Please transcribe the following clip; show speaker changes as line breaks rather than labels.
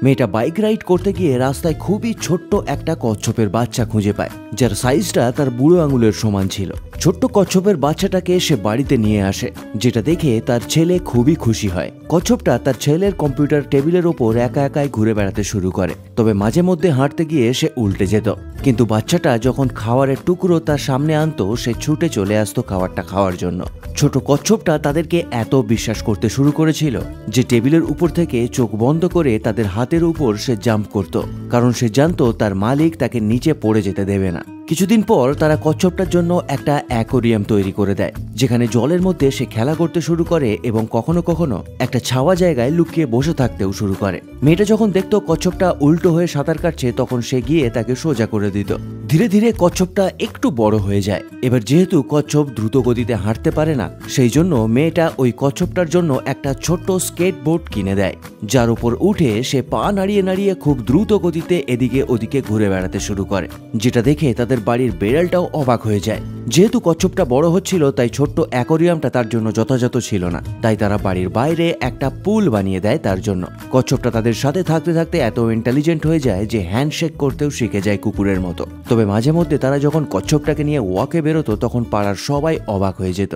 মেয়েটা bike ride করতে গিয়ে রাস্তায় খুবই ছোট্ট একটা কচ্ছপের বাচ্চা খুঁজে পায়, যার সাইজটা তার বুড়ো আঙুলের সমান ছিল। ছোট্ট কচ্ছপের বাচ্চাটাকে সে বাড়িতে নিয়ে আসে, যেটা দেখে তার ছেলে খুবই খুশি হয়। কচ্ছপটা তার ছেলের কম্পিউটার টেবিলের ওপর একা একাই ঘুরে বেড়াতে শুরু করে, তবে মাঝে মধ্যে হাঁটতে গিয়ে সে উল্টে যেত। কিন্তু বাচ্চাটা যখন খাবারের টুকরো তার সামনে আনতো, সে ছুটে চলে আসতো খাবারটা খাওয়ার জন্য। ছোট কচ্ছপটা তাদেরকে এত বিশ্বাস করতে শুরু করেছিল যে টেবিলের উপর থেকে চোখ বন্ধ করে তাদের হাতের উপর সে জাম্প করত, কারণ সে জানতো তার মালিক তাকে নিচে পড়ে যেতে দেবে না। কিছুদিন পর তারা কচ্ছপটার জন্য একটা অ্যাকোরিয়াম তৈরি করে দেয়, যেখানে জলের মধ্যে সে খেলা করতে শুরু করে এবং কখনো কখনো একটা ছাওয়া জায়গায় লুকিয়ে বসে থাকতেও শুরু করে। মেয়েটা যখন দেখতো কচ্ছপটা উল্টো হয়ে সাঁতার কাটছে, তখন সে গিয়ে তাকে সোজা করে দিত। ধীরে ধীরে কচ্ছপটা একটু বড় হয়ে যায়। এবার যেহেতু কচ্ছপ দ্রুত গতিতে হাঁটতে পারে না, সেই জন্য মেয়েটা ওই কচ্ছপটার জন্য একটা ছোট্ট স্কেটবোর্ড কিনে দেয়, যার উপর উঠে সে পা নাড়িয়ে নাড়িয়ে খুব দ্রুত গতিতে এদিকে ওদিকে ঘুরে বেড়াতে শুরু করে, যেটা দেখে তাদের বাড়ির বেড়ালটাও অবাক হয়ে যায়। যেহেতু কচ্ছপটা বড় হচ্ছিল, তাই ছোট্ট অ্যাকোরিয়ামটা তার জন্য যথাযথ ছিল না, তাই তারা বাড়ির বাইরে একটা পুল বানিয়ে দেয় তার জন্য। কচ্ছপটা তাদের সাথে থাকতে থাকতে এত ইন্টেলিজেন্ট হয়ে যায় যে হ্যান্ডশেক করতেও শিখে যায় কুকুরের মতো। তবে মাঝে মধ্যে তারা যখন কচ্ছপটাকে নিয়ে ওয়াকে বেরোতো, তখন পাড়ার সবাই অবাক হয়ে যেত।